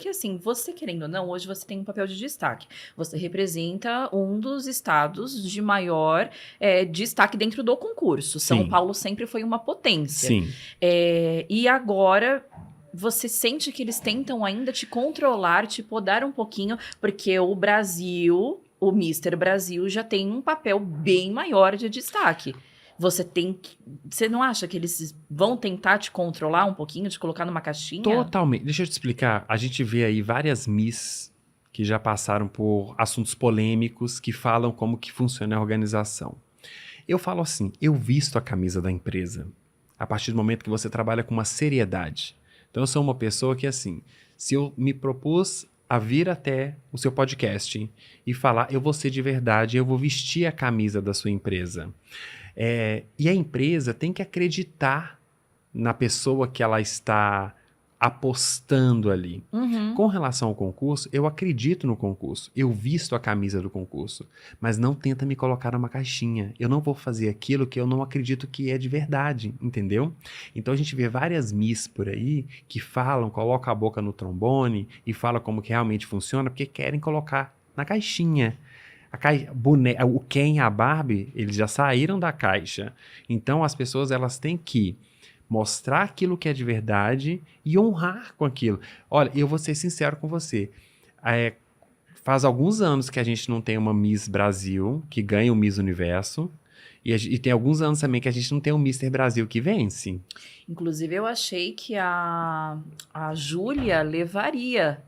Porque assim, você querendo ou não, hoje você tem um papel de destaque. Você representa um dos estados de maior destaque dentro do concurso. São Sim, Paulo sempre foi uma potência. sim. E agora você sente que eles tentam ainda te controlar, te podar um pouquinho, porque o Brasil, o Mister Brasil, já tem um papel bem maior de destaque. Você não acha que eles vão tentar te controlar um pouquinho, te colocar numa caixinha? Totalmente. Deixa eu te explicar. A gente vê aí várias Miss que já passaram por assuntos polêmicos que falam como que funciona a organização. Eu falo assim, eu visto a camisa da empresa a partir do momento que você trabalha com uma seriedade. Então eu sou uma pessoa que assim, se eu me propus a vir até o seu podcast e falar, eu vou ser de verdade, eu vou vestir a camisa da sua empresa. E a empresa tem que acreditar na pessoa que ela está apostando ali. Uhum. Com relação ao concurso, eu acredito no concurso, eu visto a camisa do concurso, mas não tenta me colocar numa caixinha. Eu não vou fazer aquilo que eu não acredito que é de verdade, entendeu? Então a gente vê várias Miss por aí que falam, colocam a boca no trombone e falam como que realmente funciona porque querem colocar na caixinha. O Ken e a Barbie, eles já saíram da caixa. Então as pessoas elas têm que mostrar aquilo que é de verdade e honrar com aquilo. Olha, eu vou ser sincero com você. É, faz alguns anos que a gente não tem uma Miss Brasil que ganha o Miss Universo. E tem alguns anos também que a gente não tem um Mister Brasil que vence. Inclusive, eu achei que a Júlia levaria.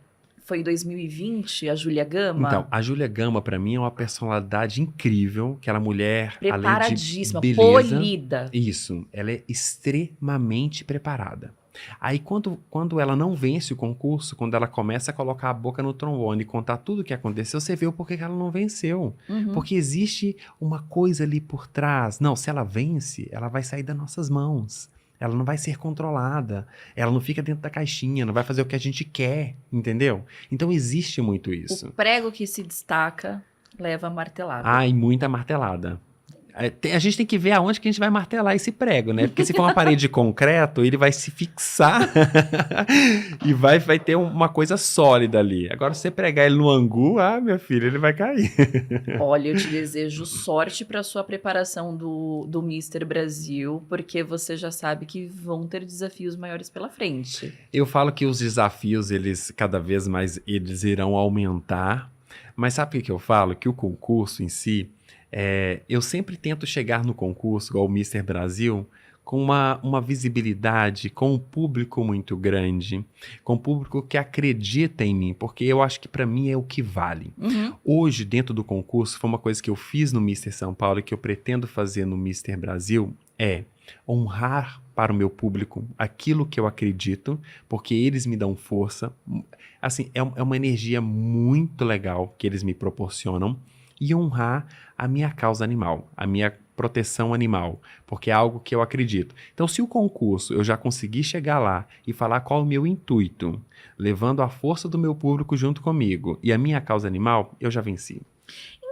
Foi em 2020, a Júlia Então, Gama. a Júlia Gama, pra mim, é uma personalidade incrível. Aquela mulher, além de Preparadíssima, beleza, polida. isso, ela é extremamente preparada. Aí, quando ela não vence o concurso, quando ela começa a colocar a boca no trombone e contar tudo o que aconteceu, você vê o porquê que ela não venceu. Uhum. Porque existe uma coisa ali por trás. Não, se ela vence, ela vai sair das nossas mãos. Ela não vai ser controlada. Ela não fica dentro da caixinha, não vai fazer o que a gente quer, entendeu? Então existe muito O isso. prego que se destaca leva a martelada. Ah, e muita martelada. A gente tem que ver aonde que a gente vai martelar esse prego, né? Porque se for uma parede de concreto, ele vai se fixar e vai ter uma coisa sólida ali. Agora, se você pregar ele no angu, meu filho, ele vai cair. Olha, eu te desejo sorte para sua preparação do Mister Brasil, porque você já sabe que vão ter desafios maiores pela frente. Eu falo que os desafios, eles cada vez mais eles irão aumentar. Mas sabe o que eu falo? Que o concurso em si, eu sempre tento chegar no concurso, igual o Mister Brasil, com uma visibilidade, com um público muito grande, com um público que acredita em mim, porque eu acho que para mim é o que vale. Uhum. Hoje, dentro do concurso, foi uma coisa que eu fiz no Mister São Paulo e que eu pretendo fazer no Mister Brasil, é honrar para o meu público aquilo que eu acredito, porque eles me dão força. Assim, é uma energia muito legal que eles me proporcionam e honrar a minha causa animal, a minha proteção animal, porque é algo que eu acredito. Então, se o concurso eu já consegui chegar lá e falar qual é o meu intuito, levando a força do meu público junto comigo e a minha causa animal, eu já venci.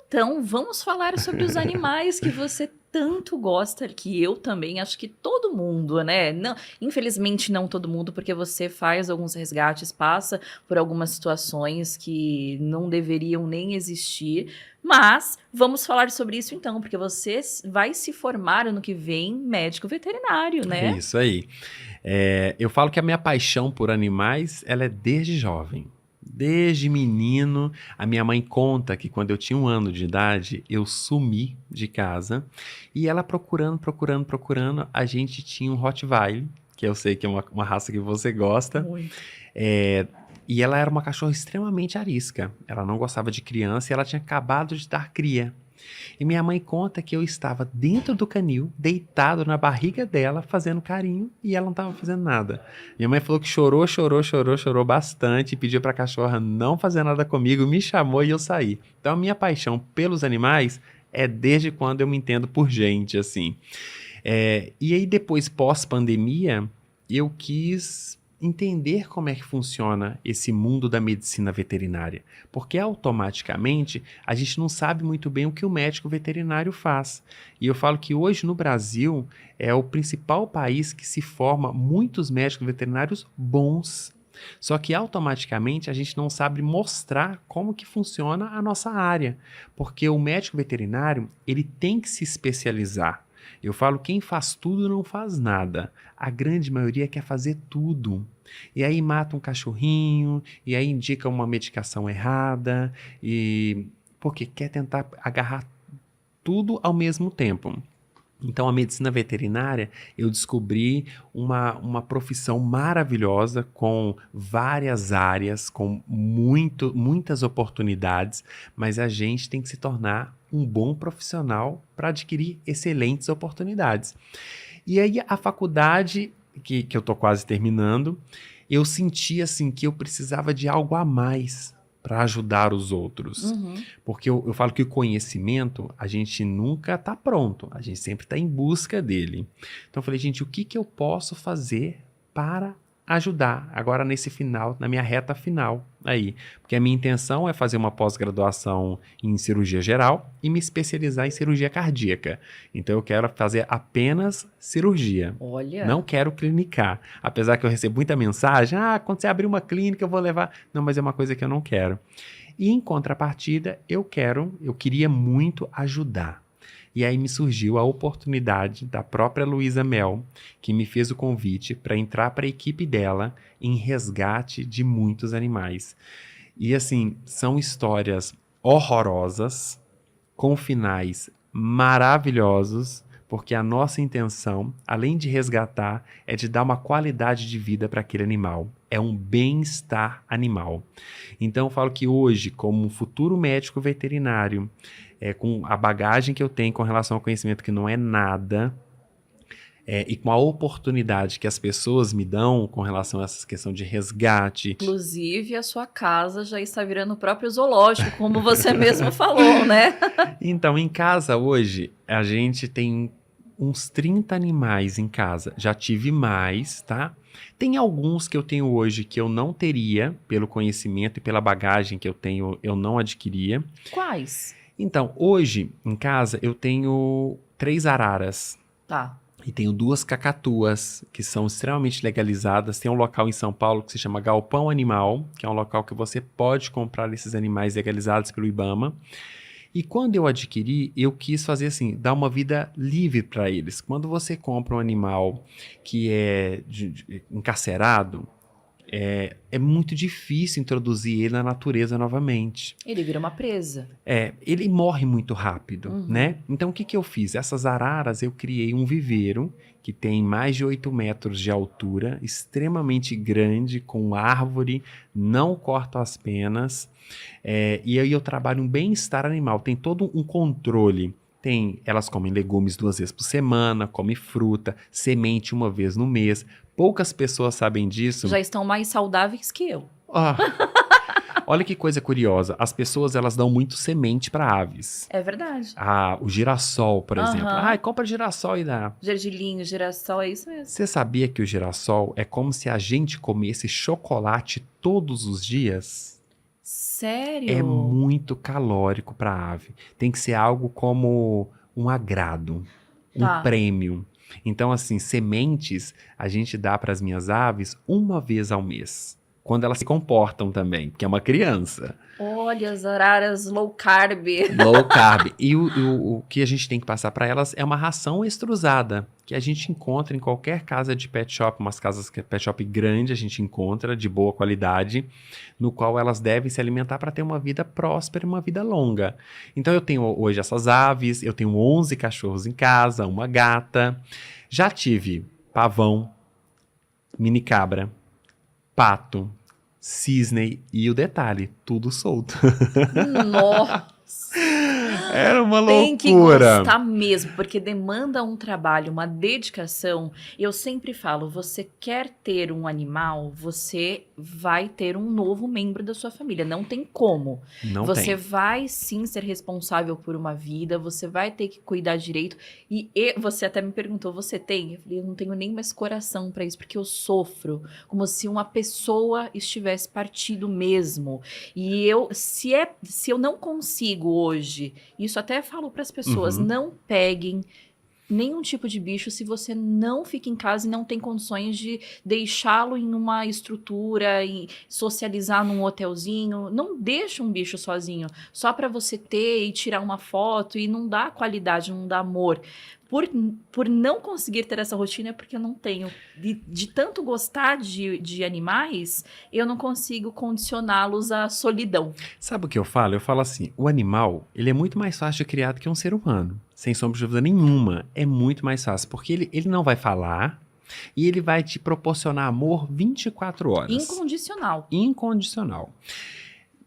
Então, vamos falar sobre os animais que você tanto gosta, que eu também acho que todo mundo, né? Não, infelizmente não todo mundo, porque você faz alguns resgates, passa por algumas situações que não deveriam nem existir. Mas vamos falar sobre isso então, porque você vai se formar ano que vem médico veterinário, É né? isso aí. Eu falo que a minha paixão por animais, ela é desde jovem. Desde menino, a minha mãe conta que quando eu tinha 1 ano de idade, eu sumi de casa e ela procurando, a gente tinha um Rottweiler, que eu sei que é uma raça que você gosta, Muito. é, e ela era uma cachorra extremamente arisca. Ela não gostava de criança e ela tinha acabado de dar cria. E minha mãe conta que eu estava dentro do canil, deitado na barriga dela, fazendo carinho, e ela não estava fazendo nada. Minha mãe falou que chorou bastante, e pediu para a cachorra não fazer nada comigo, me chamou e eu saí. Então a minha paixão pelos animais é desde quando eu me entendo por gente, assim. E aí depois, pós-pandemia, eu quis entender como é que funciona esse mundo da medicina veterinária, porque automaticamente a gente não sabe muito bem o que o médico veterinário faz. E eu falo que hoje no Brasil é o principal país que se forma muitos médicos veterinários bons. Só que automaticamente a gente não sabe mostrar como que funciona a nossa área, porque o médico veterinário, ele tem que se especializar. Eu falo, quem faz tudo não faz nada. A grande maioria quer fazer tudo. E aí mata um cachorrinho, e aí indica uma medicação errada, e porque quer tentar agarrar tudo ao mesmo tempo. Então, a medicina veterinária, eu descobri uma profissão maravilhosa, com várias áreas, com muitas oportunidades, mas a gente tem que se tornar um bom profissional para adquirir excelentes oportunidades. E aí, a faculdade, que eu estou quase terminando, eu senti assim que eu precisava de algo a mais para ajudar os outros. Uhum. Porque eu falo que o conhecimento, a gente nunca está pronto, a gente sempre está em busca dele. Então eu falei, gente, o que eu posso fazer para ajudar agora nesse final, na minha reta final aí? Porque a minha intenção é fazer uma pós-graduação em cirurgia geral e me especializar em cirurgia cardíaca. Então eu quero fazer apenas cirurgia. Olha. Não quero clinicar. Apesar que eu recebo muita mensagem, quando você abrir uma clínica eu vou levar. Não, mas é uma coisa que eu não quero. E em contrapartida, eu queria muito ajudar. E aí me surgiu a oportunidade da própria Luísa Mel, que me fez o convite para entrar para a equipe dela em resgate de muitos animais. E assim, são histórias horrorosas, com finais maravilhosos, porque a nossa intenção, além de resgatar, é de dar uma qualidade de vida para aquele animal. É um bem-estar animal. Então eu falo que hoje, como um futuro médico veterinário, com a bagagem que eu tenho com relação ao conhecimento, que não é nada, e com a oportunidade que as pessoas me dão com relação a essa questão de resgate. Inclusive, a sua casa já está virando o próprio zoológico, como você mesmo falou, né? Então, em casa hoje, a gente tem uns 30 animais em casa. Já tive mais, tá? Tem alguns que eu tenho hoje que eu não teria, pelo conhecimento e pela bagagem que eu tenho, eu não adquiria. Quais? Então, hoje, em casa, eu tenho 3 araras. Tá. E tenho 2 cacatuas, que são extremamente legalizadas. Tem um local em São Paulo que se chama Galpão Animal, que é um local que você pode comprar esses animais legalizados pelo IBAMA. E quando eu adquiri, eu quis fazer assim, dar uma vida livre para eles. Quando você compra um animal que é encarcerado, é muito difícil introduzir ele na natureza novamente. Ele vira uma presa. Ele morre muito rápido, Uhum. né? Então, o que eu fiz? Essas araras, eu criei um viveiro que tem mais de 8 metros de altura, extremamente grande, com árvore, não corto as penas. E aí eu trabalho um bem-estar animal, tem todo um controle. Elas comem legumes 2 vezes por semana, comem fruta, semente 1 vez no mês. Poucas pessoas sabem disso. Já estão mais saudáveis que eu. Olha que coisa curiosa. As pessoas, elas dão muito semente para aves. É verdade. O girassol, por exemplo. Compra girassol e dá. Gergelinho, girassol, é isso mesmo. Você sabia que o girassol é como se a gente comesse chocolate todos os dias? Sério? É muito calórico para a ave. Tem que ser algo como um agrado, um prêmio. Então, assim, sementes a gente dá para as minhas aves 1 vez ao mês. Quando elas se comportam também, porque é uma criança. Olha, as araras low carb. Low carb. E o que a gente tem que passar para elas é uma ração extrusada, que a gente encontra em qualquer casa de pet shop, umas casas que é pet shop grande, a gente encontra, de boa qualidade, no qual elas devem se alimentar para ter uma vida próspera e uma vida longa. Então eu tenho hoje essas aves, eu tenho 11 cachorros em casa, uma gata. Já tive pavão, mini cabra, pato, cisne e o detalhe, tudo solto. Nossa! Era uma loucura. Tem que gostar mesmo, porque demanda um trabalho, uma dedicação. Eu sempre falo, você quer ter um animal, você vai ter um novo membro da sua família. Não tem como. Você vai sim ser responsável por uma vida, você vai ter que cuidar direito. E você até me perguntou, você tem? Eu falei, eu não tenho nem mais coração para isso, porque eu sofro como se uma pessoa estivesse partido mesmo. E se eu não consigo hoje, isso até falo para as pessoas, não peguem nenhum tipo de bicho se você não fica em casa e não tem condições de deixá-lo em uma estrutura e socializar num hotelzinho. Não deixa um bicho sozinho, só para você ter e tirar uma foto e não dá qualidade, não dá amor. Por não conseguir ter essa rotina é porque eu não tenho. De tanto gostar de animais, eu não consigo condicioná-los à solidão. Sabe o que eu falo? Eu falo assim, o animal, ele é muito mais fácil de criar do que um ser humano. Sem sombra de dúvida nenhuma. É muito mais fácil, porque ele não vai falar e ele vai te proporcionar amor 24 horas. Incondicional. Incondicional.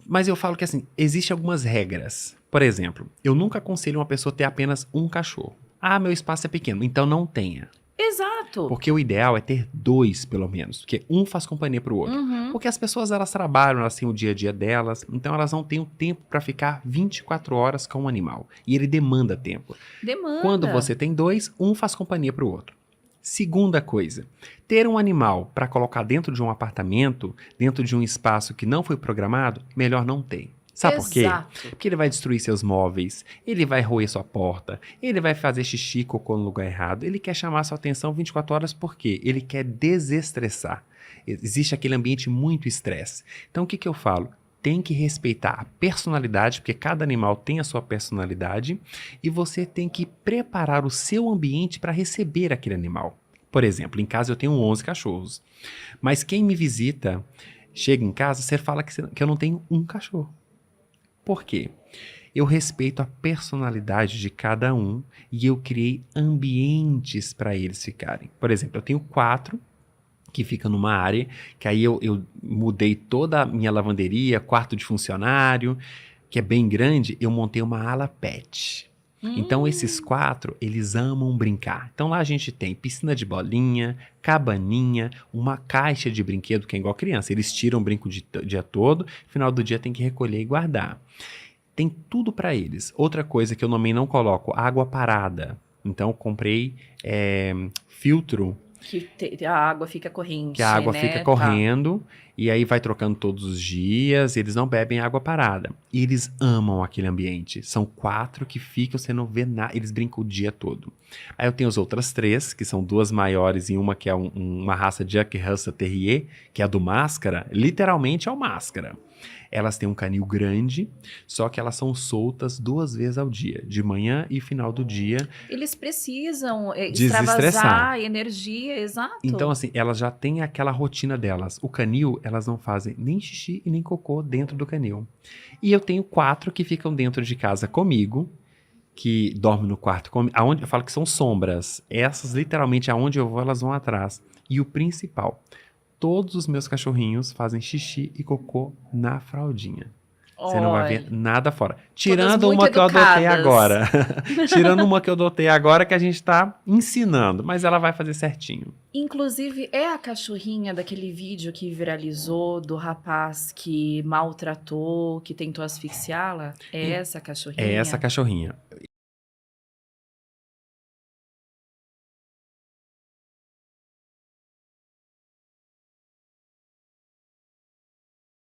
Mas eu falo que assim, existem algumas regras. Por exemplo, eu nunca aconselho uma pessoa ter apenas um cachorro. Ah, meu espaço é pequeno, então não tenha. Exato. Porque o ideal é ter 2, pelo menos. Porque um faz companhia pro outro. Uhum. Porque as pessoas, elas trabalham, elas têm o dia a dia delas. Então, elas não têm o tempo para ficar 24 horas com um animal. E ele demanda tempo. Demanda. Quando você tem 2, um faz companhia pro outro. Segunda coisa, ter um animal para colocar dentro de um apartamento, dentro de um espaço que não foi programado, melhor não ter. Sabe por quê? Exato. Porque ele vai destruir seus móveis, ele vai roer sua porta, ele vai fazer xixi, cocô no lugar errado, ele quer chamar sua atenção 24 horas porque ele quer desestressar. Existe aquele ambiente muito estresse. Então o que eu falo? Tem que respeitar a personalidade, porque cada animal tem a sua personalidade, e você tem que preparar o seu ambiente para receber aquele animal. Por exemplo, em casa eu tenho 11 cachorros, mas quem me visita, chega em casa, você fala que eu não tenho um cachorro. Por quê? Eu respeito a personalidade de cada um e eu criei ambientes para eles ficarem. Por exemplo, eu tenho 4 que ficam numa área, que aí eu mudei toda a minha lavanderia, quarto de funcionário, que é bem grande, eu montei uma ala pet. Então esses 4, eles amam brincar. Então lá a gente tem piscina de bolinha, cabaninha, uma caixa de brinquedo, que é igual criança. Eles tiram o brinco o dia todo, no final do dia tem que recolher e guardar. Tem tudo para eles. Outra coisa que eu também não coloco, água parada. Então eu comprei filtro, Que a água fica corrente, que a água né? fica correndo e aí vai trocando todos os dias, eles não bebem água parada. E eles amam aquele ambiente. São 4 que ficam, você não vê nada, eles brincam o dia todo. Aí eu tenho as outras 3, que são 2 maiores e uma que é uma raça Jack Russell Terrier, que é a do Máscara, literalmente é o Máscara. Elas têm um canil grande, só que elas são soltas 2 vezes ao dia, de manhã e final do dia. Eles precisam Desestressar. extravasar energia, exato. Então, assim, elas já têm aquela rotina delas. O canil, elas não fazem nem xixi e nem cocô dentro do canil. E eu tenho 4 que ficam dentro de casa comigo, que dormem no quarto comigo. Aonde eu falo que são sombras. Essas, literalmente, aonde eu vou, elas vão atrás. E o principal, todos os meus cachorrinhos fazem xixi e cocô na fraldinha. Você não vai ver nada fora. Tirando uma que eu adotei agora. Tirando uma que eu adotei agora que a gente tá ensinando. Mas ela vai fazer certinho. Inclusive, é a cachorrinha daquele vídeo que viralizou do rapaz que maltratou, que tentou asfixiá-la? É essa cachorrinha? É essa cachorrinha.